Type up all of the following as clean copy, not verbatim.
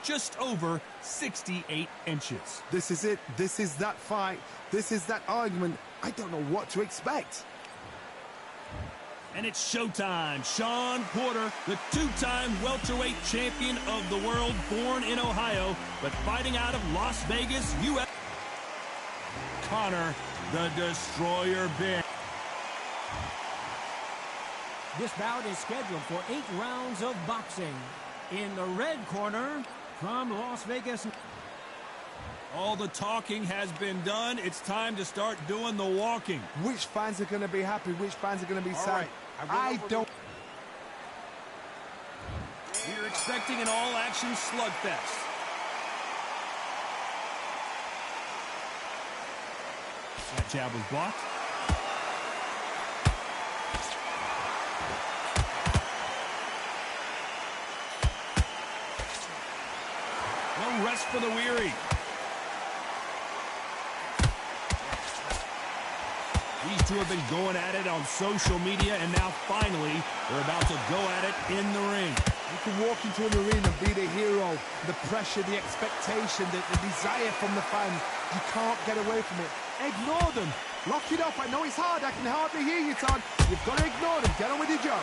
just over 68 inches. This is it. This is that fight. This is that argument. I don't know what to expect. And it's showtime. Shawn Porter, the two-time welterweight champion of the world, born in Ohio, but fighting out of Las Vegas, U.S. Conor, the Destroyer Benn. This bout is scheduled for 8 rounds of boxing. In the red corner, from Las Vegas. All the talking has been done. It's time to start doing the walking. Which fans are going to be happy? Which fans are going to be sad? Right. I don't. We're expecting an all-action slugfest. That jab was blocked. No rest for the weary. These two have been going at it on social media, and now finally they're about to go at it in the ring. You can walk into an arena and be the hero. The pressure, the expectation, the desire from the fans. You can't get away from it. Ignore them. Lock it up. I know it's hard. I can hardly hear you, Todd. You've got to ignore them. Get on with your job.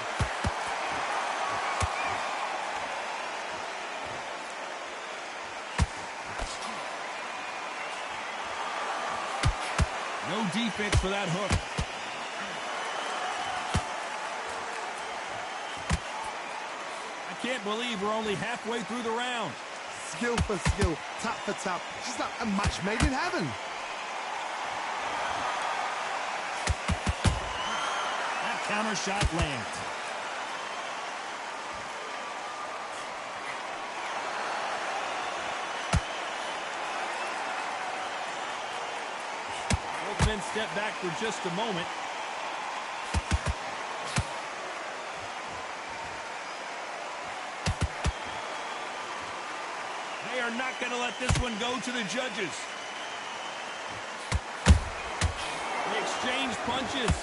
No defense for that hook. I can't believe we're only halfway through the round. Skill for skill, tap for tap. She's like a match made in heaven. That counter shot lands. Both men step back for just a moment. They are not going to let this one go to the judges. They exchange punches.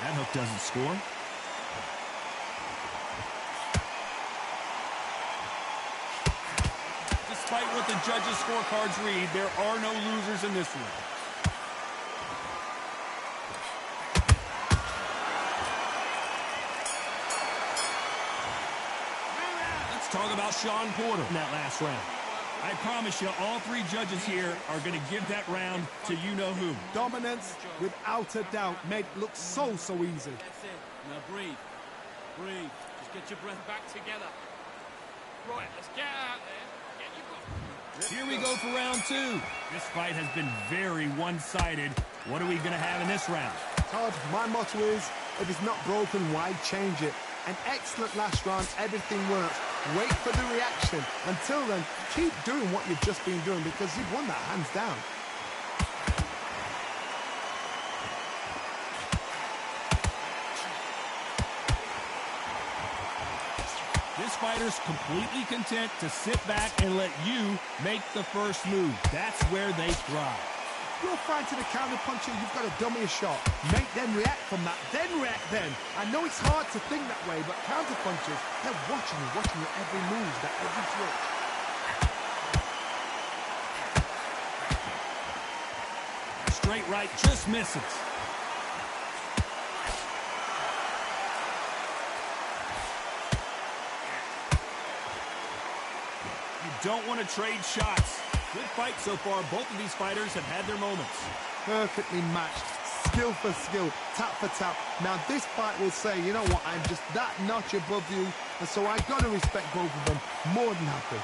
That hook doesn't score. Despite what the judges' scorecards read, there are no losers in this one. Let's talk about Shawn Porter in that last round. I promise you, all three judges here are going to give that round to you-know-who. Dominance, without a doubt, made it look so easy. That's it. Now breathe. Breathe. Just get your breath back together. Right, let's get out there. Get your breath. Here we go for round two. This fight has been very one-sided. What are we going to have in this round? Todd, my motto is, if it's not broken, why change it? An excellent last round, everything works. Wait for the reaction. Until then, keep doing what you've just been doing because you've won that hands down. This fighter's completely content to sit back and let you make the first move. That's where they thrive. You're fighting a counter puncher, you've got to dummy a shot. Make them react from that, then react then. I know it's hard to think that way, but counter punchers, they're watching you every move, that every switch. Straight right just misses. You don't want to trade shots. Good fight so far. Both of these fighters have had their moments. Perfectly matched. Skill for skill. Tap for tap. Now this fight will say, you know what, I'm just that notch above you. And so I've got to respect both of them. More than happy.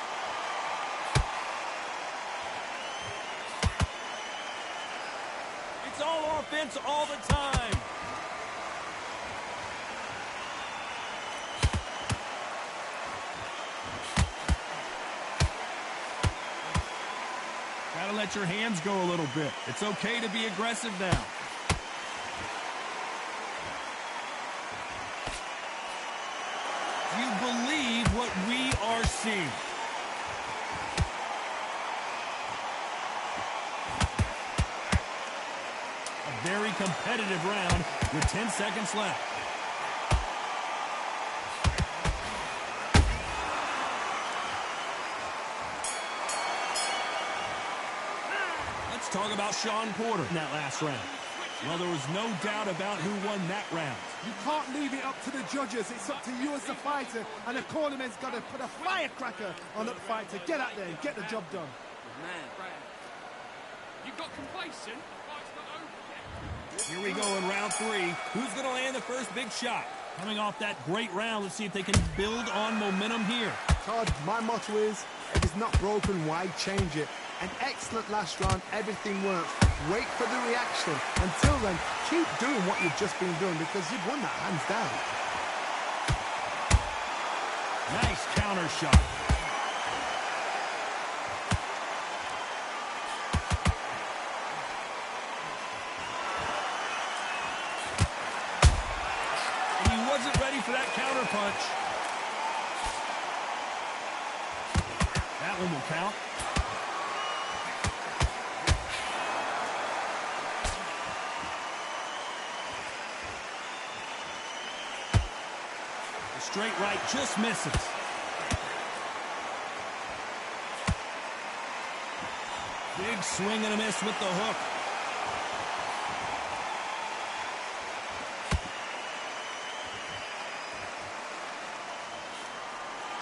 It's all offense all the time. Gotta let your hands go a little bit. It's okay to be aggressive now. Do you believe what we are seeing? A very competitive round with 10 seconds left. Let's talk about Sean Porter in that last round. Well, there was no doubt about who won that round. You can't leave it up to the judges. It's up to you as the fighter, and the cornerman's got to put a firecracker on that fighter. Get out there and get the job done. Man, you got complacent. The fight's not over yet. Here we go in round 3. Who's going to land the first big shot? Coming off that great round, let's see if they can build on momentum here. Todd, my motto is, if it's not broken, why change it? An excellent last round, everything works. Wait for the reaction. Until then, keep doing what you've just been doing because you've won that hands down. Nice counter shot. And he wasn't ready for that counter punch. That one will count. Straight right just misses. Big swing and a miss with the hook.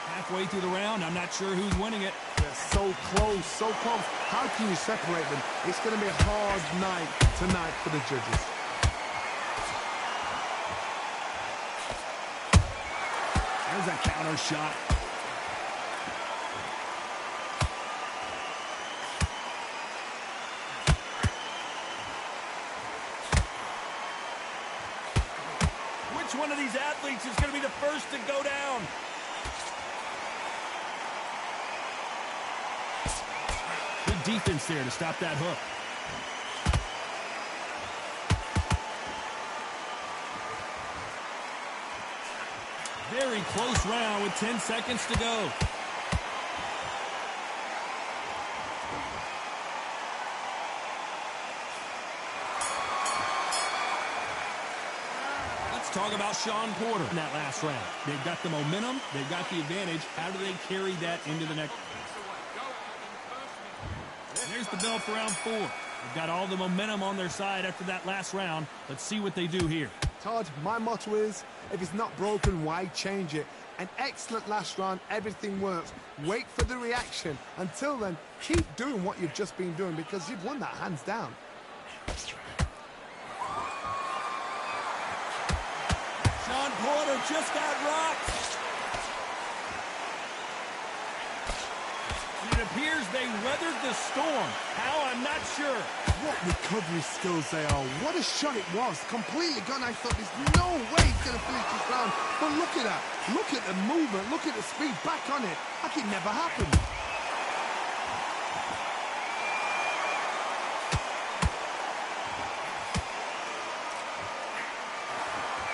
Halfway through the round, I'm not sure who's winning it. They're so close, so close. How can you separate them? It's going to be a hard night tonight for the judges. There's a counter shot. Which one of these athletes is going to be the first to go down? Good defense there to stop that hook. Very close round with 10 seconds to go. Let's talk about Sean Porter in that last round. They've got the momentum. They've got the advantage. How do they carry that into the next? There's the bell for round 4. They've got all the momentum on their side after that last round. Let's see what they do here. Todd, my motto is, if it's not broken, why change it? An excellent last round, everything works. Wait for the reaction. Until then, keep doing what you've just been doing because you've won that hands down. Sean Porter just got rocked. It appears they weathered the storm. How? I'm not sure. What recovery skills they are. What a shot it was. Completely gone. I thought there's no way he's going to finish this round. But look at that. Look at the movement. Look at the speed. Back on it. Like it never happened.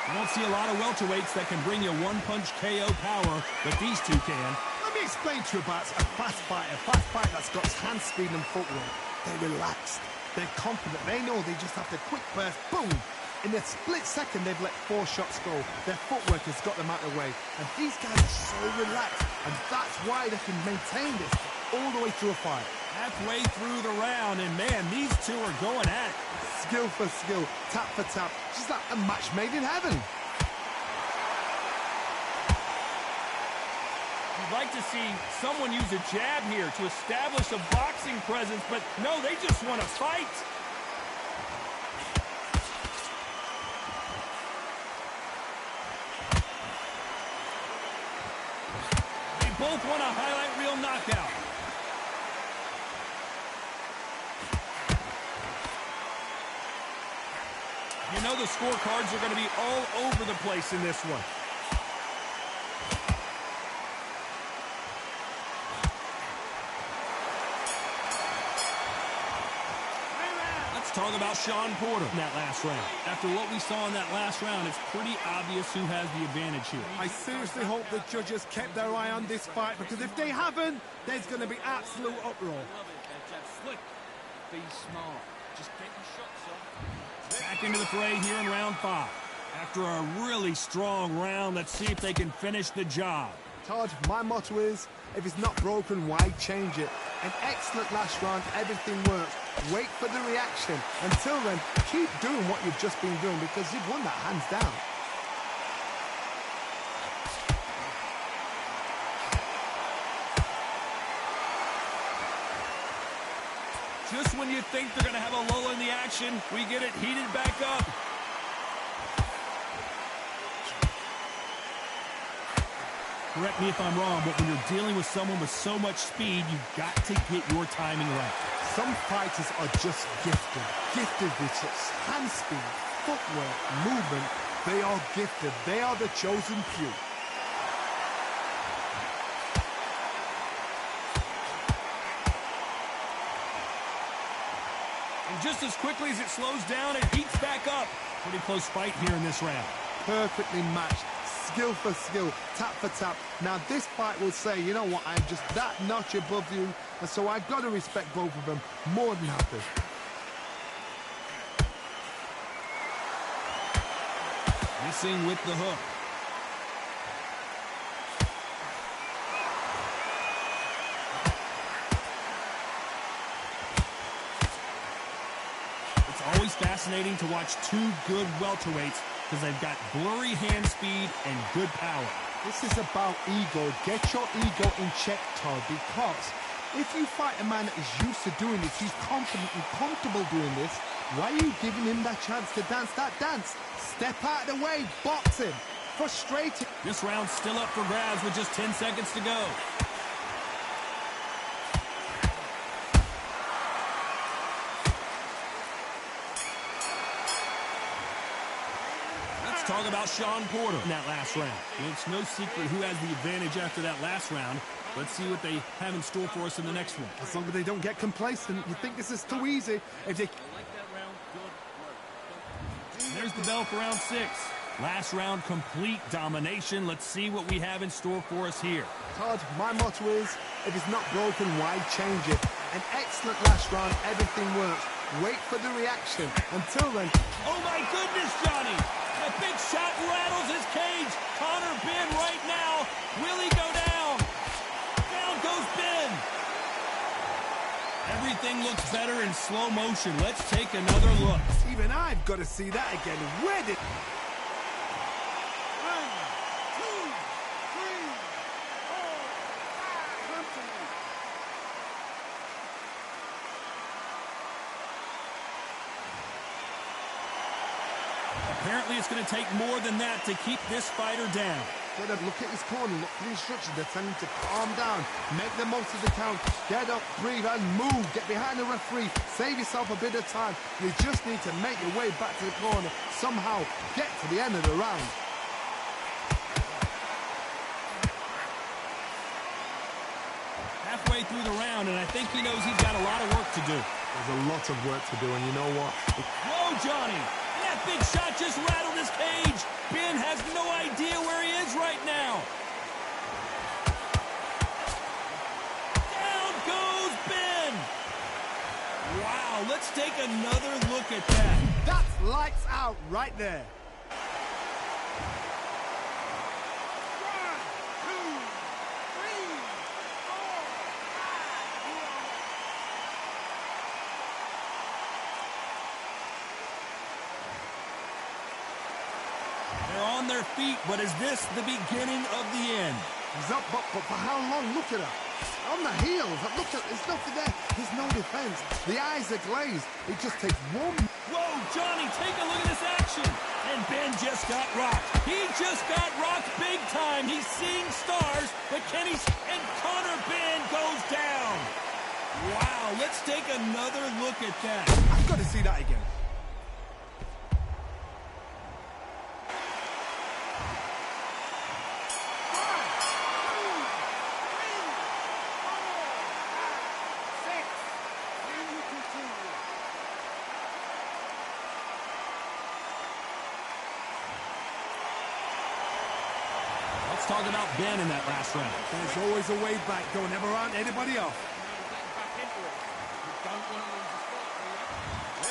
You don't see a lot of welterweights that can bring you one-punch KO power, but these two can. Let me explain to you about a fast fighter. A fast fighter that's got hand speed and footwork. They're relaxed. They're confident. They know they just have the quick burst. Boom! In a split second, they've let 4 shots go. Their footwork has got them out of the way. And these guys are so relaxed. And that's why they can maintain this all the way through a fight. Halfway through the round, and man, these two are going at it. Skill for skill, tap for tap. Just like a match made in heaven. You'd like to see someone use a jab here to establish a boxing presence, but no, they just want to fight. They both want a highlight reel knockout. You know the scorecards are going to be all over the place in this one. Let's talk about Sean Porter in that last round. After what we saw in that last round, it's pretty obvious who has the advantage here. I seriously hope the judges kept their eye on this fight, because if they haven't, there's going to be absolute uproar. Slick. Be smart. Just get your shots off. Back into the fray here in round 5. After a really strong round, let's see if they can finish the job. Todd, my motto is, if it's not broken, why change it? An excellent last round, everything works. Wait for the reaction. Until then, keep doing what you've just been doing because you've won that hands down. Just when you think they're going to have a lull in the action, we get it heated back up. Correct me if I'm wrong, but when you're dealing with someone with so much speed, you've got to get your timing right. Some fighters are just gifted. Gifted with such hand speed, footwork, movement. They are gifted. They are the chosen few. And just as quickly as it slows down, it heats back up. Pretty close fight here in this round. Perfectly matched. Skill for skill, tap for tap. Now this fight will say, you know what, I'm just that notch above you, and so I've got to respect both of them more than happy. Missing with the hook. It's always fascinating to watch two good welterweights because they've got blurry hand speed and good power. This is about ego. Get your ego in check, Todd, because if you fight a man that is used to doing this, he's confident and comfortable doing this, why are you giving him that chance to dance that dance? Step out of the way, box him. Frustrating. This round's still up for grabs with just 10 seconds to go. Talk about Sean Porter in that last round. It's no secret who has the advantage after that last round. Let's see what they have in store for us in the next one. As long as they don't get complacent, you think this is too easy. If they... There's the bell for round 6. Last round, complete domination. Let's see what we have in store for us here. Todd, my motto is, if it's not broken, why change it? An excellent last round, everything works. Wait for the reaction. Until then... Oh my goodness, Johnny! A big shot rattles his cage. Connor Ben right now. Will he go down? Down goes Ben. Everything looks better in slow motion. Let's take another look. Even I've got to see that again. Where did... Apparently, it's going to take more than that to keep this fighter down. Get up, look at his corner, look for the instructions. They're telling him to calm down, make the most of the count, get up, breathe, and move. Get behind the referee, save yourself a bit of time. You just need to make your way back to the corner. Somehow, get to the end of the round. Halfway through the round, and I think he knows he's got a lot of work to do. There's a lot of work to do, and you know what? Whoa, Johnny! That big shot just rattled his cage. Ben has no idea where he is right now. Down goes Ben. Wow, let's take another look at that. That's lights out right there. On their feet, but is this the beginning of the end? He's up, but for how long? Look at her. On the heels. Look at, there's nothing there. There's no defense. The eyes are glazed. It just takes one. Whoa, Johnny, take a look at this action. And Ben just got rocked. He just got rocked big time. He's seeing stars, but can he... And Connor Ben goes down. Wow, let's take another look at that. I've got to see that again. Let's talk about Ben in that last round. There's always a way back. Don't ever round anybody off.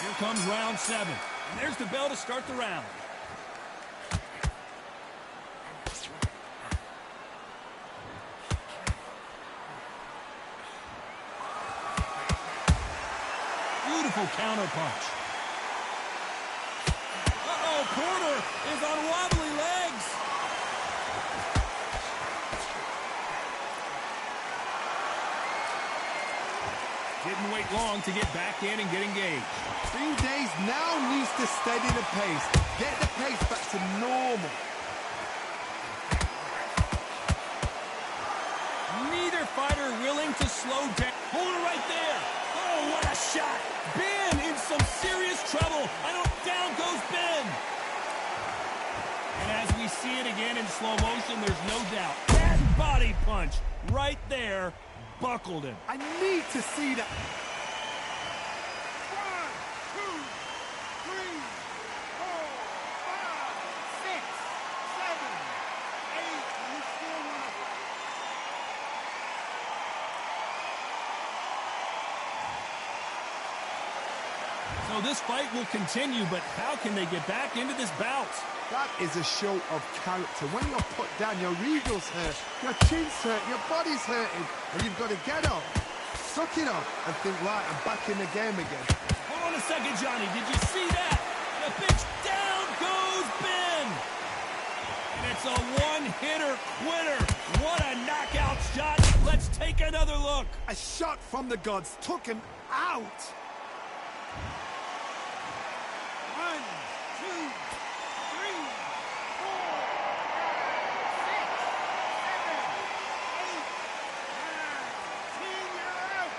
Here comes round 7. And there's the bell to start the round. Beautiful counterpunch. Uh-oh, Porter is on wobbly legs. Didn't wait long to get back in and get engaged. 3 days now needs to steady the pace. Get the pace back to normal. Neither fighter willing to slow down. Hold it right there. Oh, what a shot. Ben in some serious trouble. Down goes Ben. And as we see it again in slow motion, there's no doubt. That body punch right there buckled him. I need to see that. 1, 2, 3, 4, 5, 6, 7, 8. You still want to... So this fight will continue, but how can they get back into this bout? That is a show of character. When you're put down, your eagle's hurt, your chin's hurt, your body's hurting, and you've got to get up, suck it up, and think, right, I'm back in the game again. Hold on a second, Johnny. Did you see that? The pitch down goes Ben. And it's a one-hitter quitter. What a knockout shot. Let's take another look. A shot from the gods took him out. 1, 2, 3, 4, 5, 6, 7, 8, 9, 10, you're out.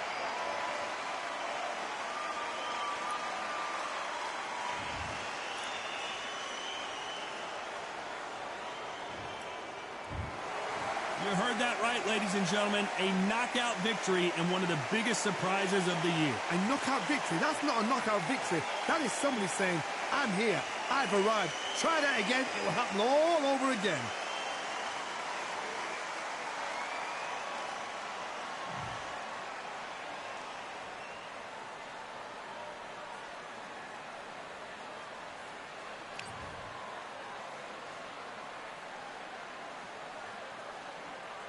You heard that right, ladies and gentlemen. A knockout victory and one of the biggest surprises of the year. A knockout victory? That's not a knockout victory. That is somebody saying, I'm here, I've arrived. Try that again, it will happen all over again.